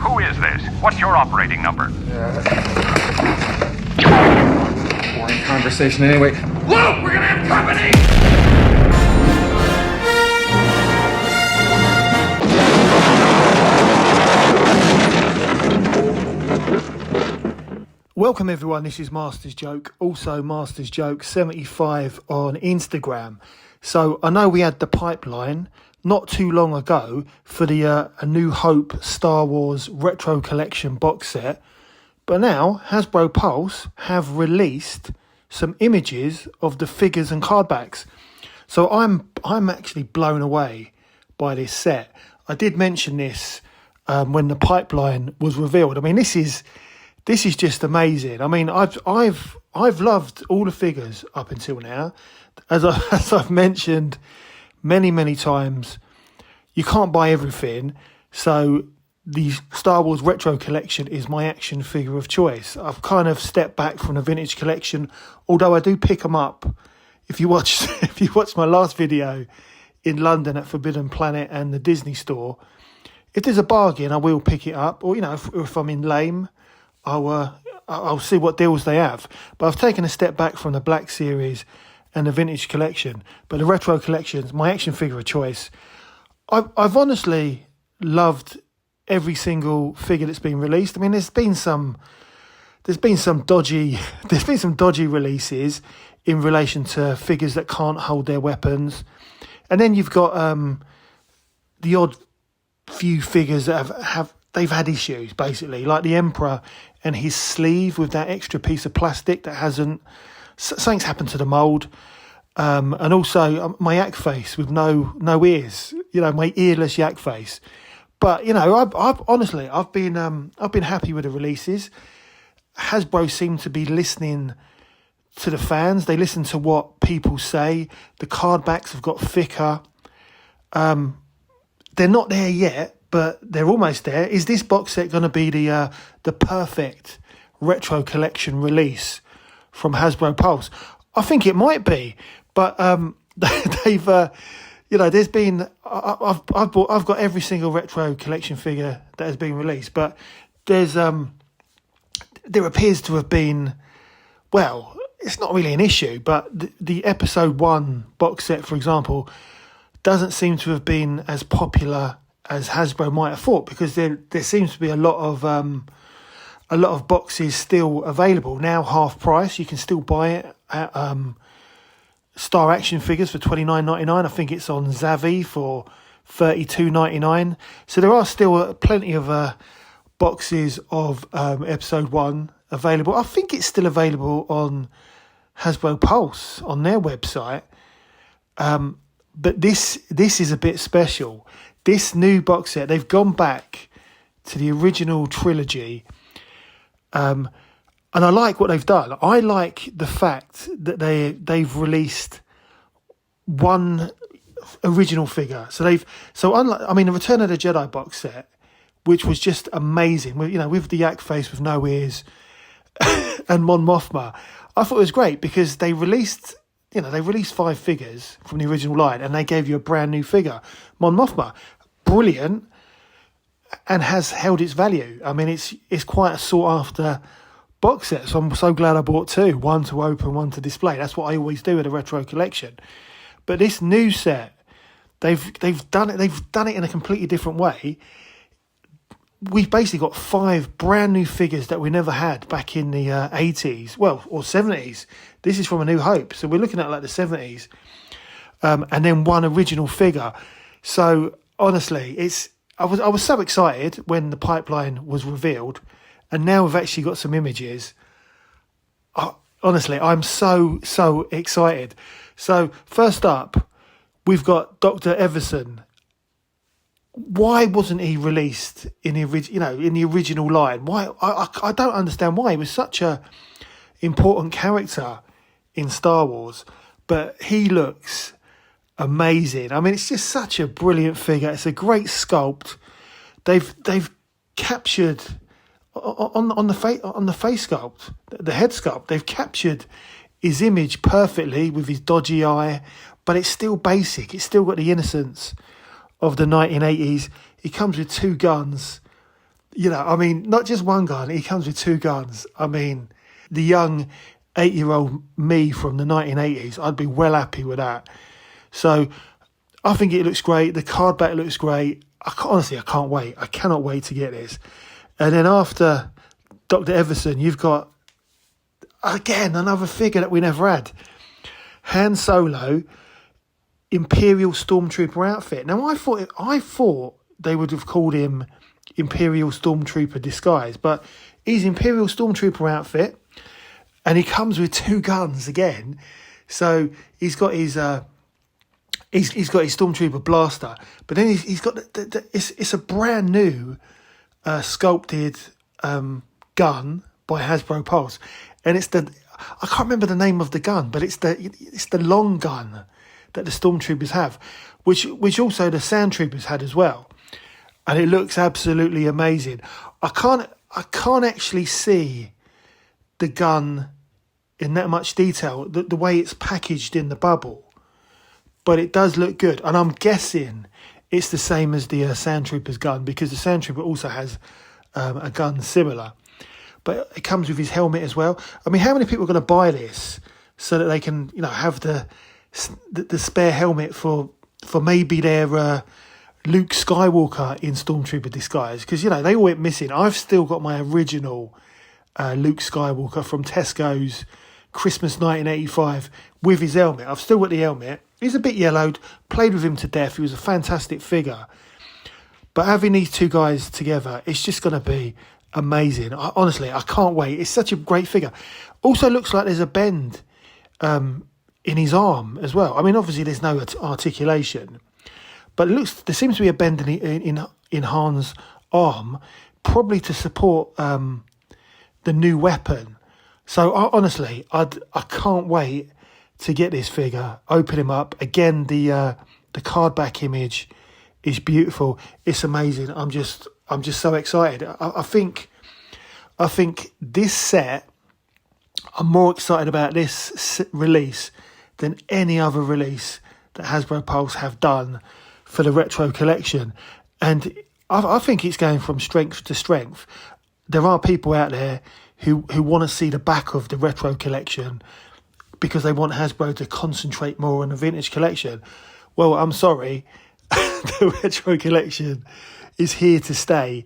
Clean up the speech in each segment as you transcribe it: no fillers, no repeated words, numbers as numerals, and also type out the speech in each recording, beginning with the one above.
Who is this? What's your operating number? Boring conversation anyway. Luke, we're gonna have company! Welcome everyone, this is Master's Joke, also Master's Joke 75 on Instagram. So I know we had the pipeline not too long ago for the A New Hope Star Wars Retro Collection box set, but now Hasbro Pulse have released some images of the figures and card backs. So I'm actually blown away by this set. I did mention this when the pipeline was revealed. I mean, this is just amazing. I mean, I've loved all the figures up until now. As I've mentioned many times, you can't buy everything. So the Star Wars Retro Collection is my action figure of choice. I've kind of stepped back from the vintage collection, although I do pick them up. If you watch my last video in London at Forbidden Planet and the Disney store, if there's a bargain, I will pick it up. Or if I'm in Lame, I'll see what deals they have. But I've taken a step back from the Black Series and the vintage collection. But the retro collection's my action figure of choice. I've honestly loved every single figure that's been released. I mean, there's been some dodgy releases in relation to figures that can't hold their weapons, and then you've got the odd few figures that they've had issues, basically, like the Emperor and his sleeve with that extra piece of plastic that something's happened to the mould, and also my yak face with no ears, my earless yak face. But I've been happy with the releases. Hasbro seem to be listening to the fans. They listen to what people say. The card backs have got thicker. They're not there yet, but they're almost there. Is this box set going to be the perfect retro collection release from Hasbro Pulse? I think it might be, but they've there's been I've got every single retro collection figure that has been released, but there appears to have been, well, it's not really an issue, but the episode 1 box set, for example, doesn't seem to have been as popular as Hasbro might have thought, because there seems to be a lot of boxes still available now, half price. You can still buy it at Star Action Figures for $29.99. I think it's on Zavi for $32.99. So there are still plenty of boxes of episode 1 available. I think it's still available on Hasbro Pulse on their website. But this is a bit special. This new box set, they've gone back to the original trilogy, and I like what they've done. I like the fact that they've released one original figure. So the Return of the Jedi box set, which was just amazing, with the yak face with no ears and Mon Mothma, I thought it was great because they released 5 figures from the original line and they gave you a brand new figure. Mon Mothma, brilliant, and has held its value. I mean, it's quite a sought after box set, so I'm so glad I bought 2, one to open, one to display. That's what I always do with a retro collection. But this new set, they've done it in a completely different way. We've basically got 5 brand new figures that we never had back in the 80s, or 70s. This is from A New Hope, so we're looking at like the 70s, and then one original figure. So honestly, I was so excited when the pipeline was revealed, and now we've actually got some images. Honestly, I'm so excited. So first up, we've got Dr. Evazan. Why wasn't he released in the original line? Why? I don't understand why. He was such a important character in Star Wars, but he looks amazing. I mean, it's just such a brilliant figure. It's a great sculpt. They've captured on the face sculpt, the head sculpt. They've captured his image perfectly with his dodgy eye, but it's still basic. It's still got the innocence of the 1980s. He comes with 2 guns You know, I mean, not just one gun, he comes with 2 guns. I mean, the young 8-year-old me from the 1980s, I'd be well happy with that. So I think it looks great. The card back looks great. Honestly, I can't wait. I cannot wait to get this. And then after Dr. Evazan, you've got, again, another figure that we never had. Han Solo, Imperial Stormtrooper outfit. Now, I thought they would have called him Imperial Stormtrooper disguise, but he's Imperial Stormtrooper outfit, and he comes with 2 guns again. So he's got his he's got his Stormtrooper blaster, but then he's got it's a brand new sculpted gun by Hasbro Pulse, and I can't remember the name of the gun, but it's the long gun that the Stormtroopers have, which also the Sandtroopers had as well. And it looks absolutely amazing. I can't actually see the gun in that much detail, the way it's packaged in the bubble. But it does look good. And I'm guessing it's the same as the Sandtrooper's gun, because the Sandtrooper also has a gun similar. But it comes with his helmet as well. I mean, how many people are going to buy this so that they can, have the spare helmet for maybe their Luke Skywalker in Stormtrooper disguise? Because, they all went missing. I've still got my original Luke Skywalker from Tesco's Christmas 1985 with his helmet. I've still got the helmet. He's a bit yellowed. Played with him to death. He was a fantastic figure. But having these 2 guys together, it's just going to be amazing. Honestly, I can't wait. It's such a great figure. Also looks like there's a bend in his arm as well. I mean, obviously there's no articulation, but there seems to be a bend in Han's arm, probably to support the new weapon. So honestly, I can't wait to get this figure, open him up. Again, the card back image is beautiful. It's amazing. I'm just so excited. I think this set, I'm more excited about this release than any other release that Hasbro Pulse have done for the retro collection. And I think it's going from strength to strength. There are people out there who want to see the back of the retro collection because they want Hasbro to concentrate more on the vintage collection. Well, I'm sorry, the retro collection is here to stay.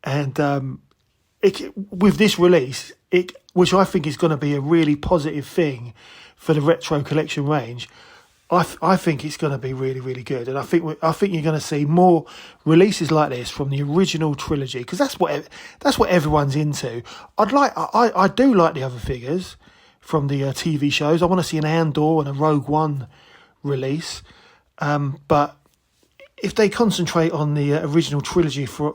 And with this release, which I think is going to be a really positive thing for the retro collection range, I think it's going to be really, really good. And I think you're going to see more releases like this from the original trilogy, because that's what everyone's into. I do like the other figures from the TV shows. I want to see an Andor and a Rogue One release, but if they concentrate on the original trilogy for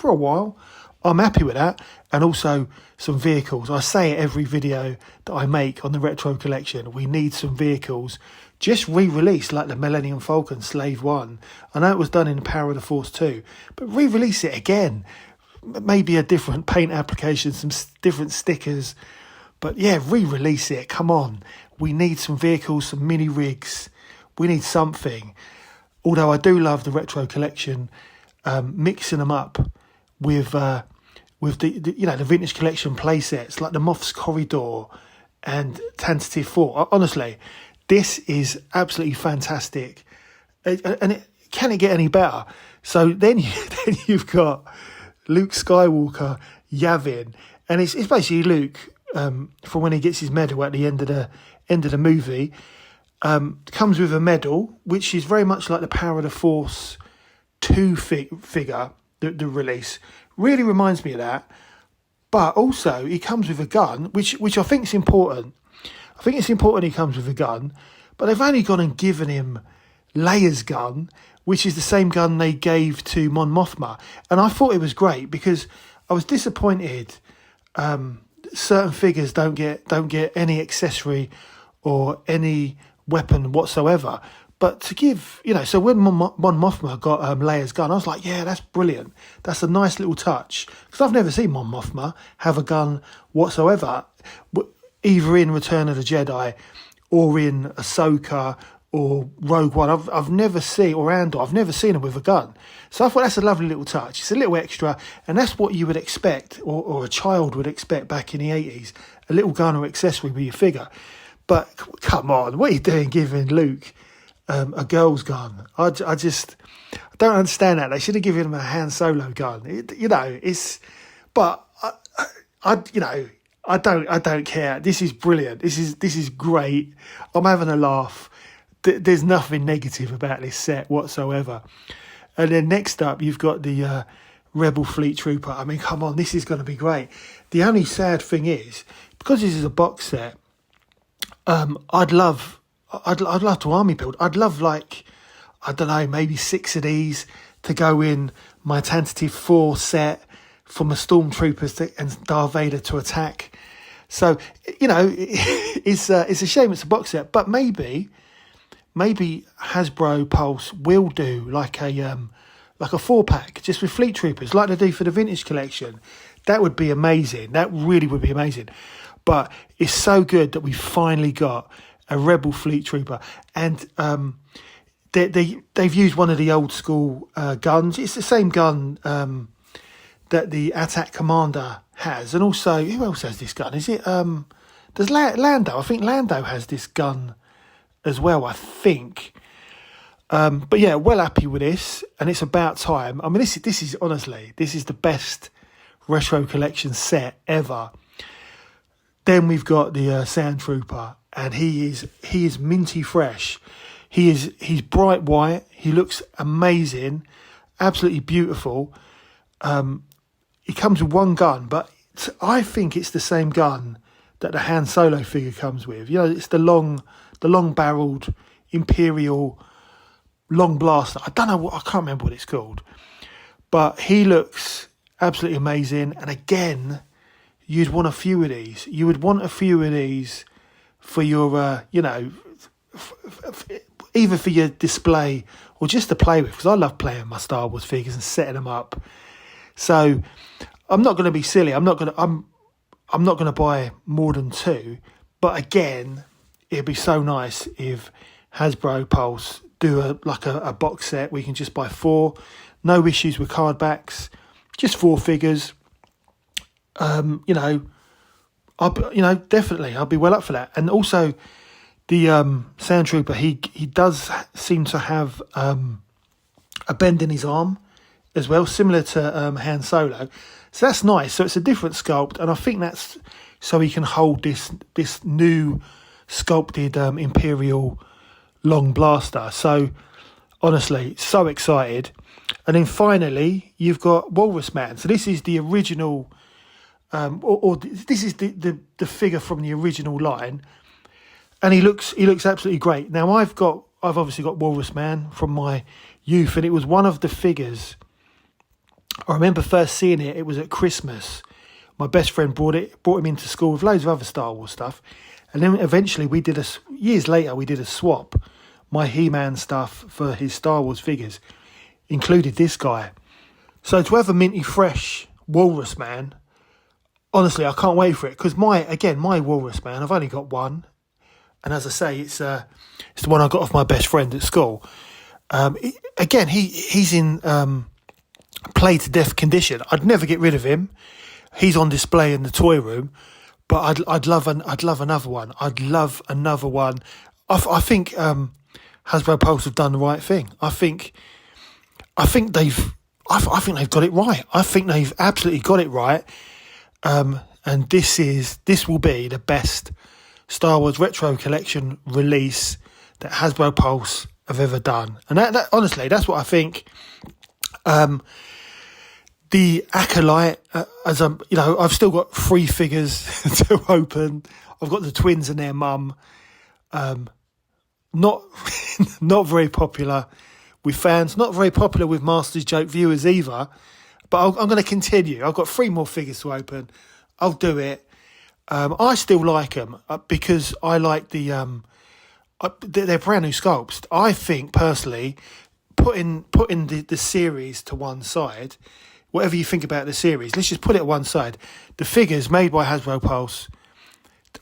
a while, I'm happy with that. And also some vehicles. I say it every video that I make on the retro collection. We need some vehicles just re-released, like the Millennium Falcon Slave 1. I know it was done in Power of the Force 2, but re-release it again. Maybe a different paint application, some different stickers. But yeah, re-release it. Come on. We need some vehicles, some mini rigs. We need something. Although I do love the retro collection, mixing them up with the vintage collection play sets like the Moth's Corridor and Tentative 4. Honestly, this is absolutely fantastic, and can it get any better? So then you've got Luke Skywalker Yavin, and it's basically Luke from when he gets his medal at the end of the movie. Comes with a medal which is very much like the Power of the Force 2 figure. The release really reminds me of that, but also he comes with a gun, which I think is important. I think it's important he comes with a gun, but they've only gone and given him Leia's gun, which is the same gun they gave to Mon Mothma, and I thought it was great because I was disappointed certain figures don't get any accessory or any weapon whatsoever. But to give, so when Mon Mothma got Leia's gun, I was like, yeah, that's brilliant. That's a nice little touch. Because I've never seen Mon Mothma have a gun whatsoever, either in Return of the Jedi or in Ahsoka or Rogue One. I've never seen, or Andor, I've never seen them with a gun. So I thought that's a lovely little touch. It's a little extra, and that's what you would expect, or a child would expect back in the 80s, a little gun or accessory with your figure. But come on, what are you doing giving Luke a girl's gun? I don't understand that. They should have given him a Han Solo gun. But I don't care. This is brilliant. This is great. I'm having a laugh. There's nothing negative about this set whatsoever. And then next up, you've got the Rebel Fleet Trooper. I mean, come on, this is going to be great. The only sad thing is, because this is a box set, I'd love to army build. I'd love, like, I don't know, maybe 6 of these to go in my tentative 4 set for my Stormtroopers and Darth Vader to attack. So, it's a shame it's a box set, but maybe Hasbro Pulse will do like a 4-pack just with Fleet Troopers, like they do for the Vintage Collection. That would be amazing. That really would be amazing. But it's so good that we finally got a Rebel Fleet Trooper, and they've used one of the old school guns. It's the same gun that the Attack Commander has, and also who else has this gun? Is it there's Lando? I think Lando has this gun as well, I think. But yeah, well happy with this, and it's about time. I mean, this is honestly, this is the best retro collection set ever. Then we've got the Sandtrooper, and he is minty fresh. He's bright white. He looks amazing, absolutely beautiful. He comes with one gun, but I think it's the same gun that the Han Solo figure comes with. It's the long-barreled Imperial long blaster. I can't remember what it's called, but he looks absolutely amazing. And again, you'd want a few of these. You would want a few of these for your, either for your display or just to play with, because I love playing with my Star Wars figures and setting them up. So I'm not going to be silly. I'm not going to buy more than 2. But again, it'd be so nice if Hasbro Pulse do a box set where you can just buy 4. No issues with card backs, just 4 figures. Definitely, I'll be well up for that. And also, the Sandtrooper, he does seem to have a bend in his arm as well, similar to Han Solo. So that's nice. So it's a different sculpt, and I think that's so he can hold this new sculpted Imperial long blaster. So honestly, so excited. And then finally, you've got Walrus Man. So this is the original, this is the figure from the original line, and he looks absolutely great. Now I've obviously got Walrus Man from my youth, and it was one of the figures. I remember first seeing it. It was at Christmas. My best friend brought him into school with loads of other Star Wars stuff, and then eventually years later we did a swap. My He-Man stuff for his Star Wars figures included this guy. So to have a minty fresh Walrus Man, honestly, I can't wait for it, because my Walrus Man, I've only got one, and as I say, it's the one I got off my best friend at school. He's in play to death condition. I'd never get rid of him. He's on display in the toy room, but I'd love another one. I'd love another one. I think Hasbro Pulse have done the right thing. I think they've got it right. I think they've absolutely got it right. And this will be the best Star Wars Retro Collection release that Hasbro Pulse have ever done. And that honestly, that's what I think. The Acolyte, I've still got 3 figures to open. I've got the twins and their mum. Not very popular with fans, not very popular with Masters Joke viewers either. But I'm going to continue. I've got 3 more figures to open. I'll do it. I still like them because I like they're brand new sculpts. I think personally, putting the series to one side, whatever you think about the series, let's just put it at one side. The figures made by Hasbro Pulse,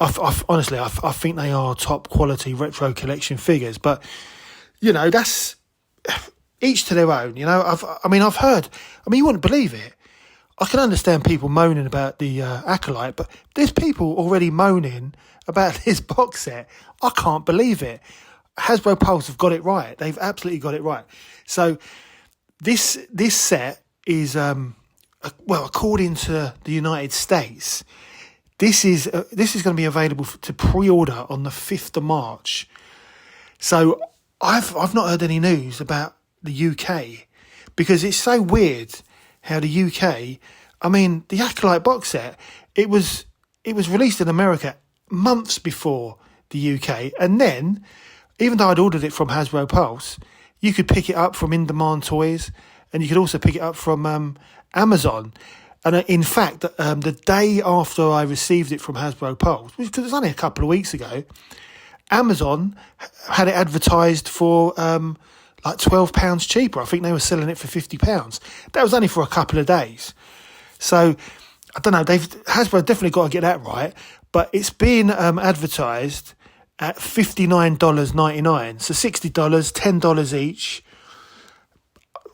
Honestly, I think they are top quality retro collection figures. But you know, that's each to their own. You know, I've heard. I mean, you wouldn't believe it. I can understand people moaning about the Acolyte, but there's people already moaning about this box set. I can't believe it. Hasbro Pulse have got it right. They've absolutely got it right. So this set is, well, according to the United States, this is going to be available to pre-order on the 5th of March. So I've not heard any news about the UK, because it's so weird how the UK, I mean, the Acolyte box set, it was released in America months before the UK, and then, even though I'd ordered it from Hasbro Pulse, you could pick it up from In Demand Toys, and you could also pick it up from Amazon. And in fact, the day after I received it from Hasbro Pulse, because it was only a couple of weeks ago, Amazon had it advertised for like £12 cheaper. I think they were selling it for £50. That was only for a couple of days. So I don't know. Hasbro definitely got to get that right. But it's been advertised at $59.99, so $60, $10 each.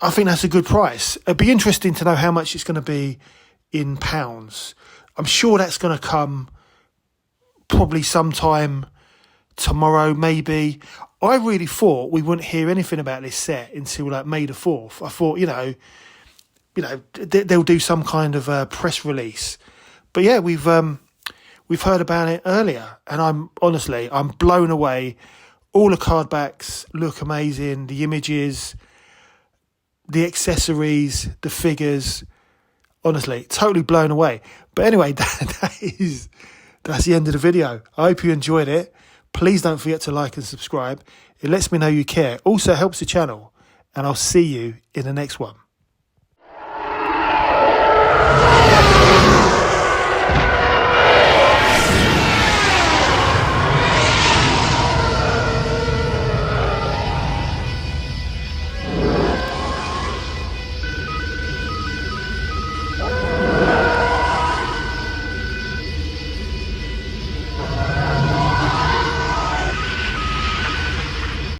I think that's a good price. It'd be interesting to know how much it's going to be in pounds. I'm sure that's going to come probably sometime tomorrow, maybe. I really thought we wouldn't hear anything about this set until like May the 4th. I thought, you know, they'll do some kind of press release. But yeah, we've heard about it earlier, and I'm blown away. All the card backs look amazing. The images, the accessories, the figures, honestly, totally blown away. But anyway, that's the end of the video. I hope you enjoyed it. Please don't forget to like and subscribe. It lets me know you care. Also helps the channel, and I'll see you in the next one.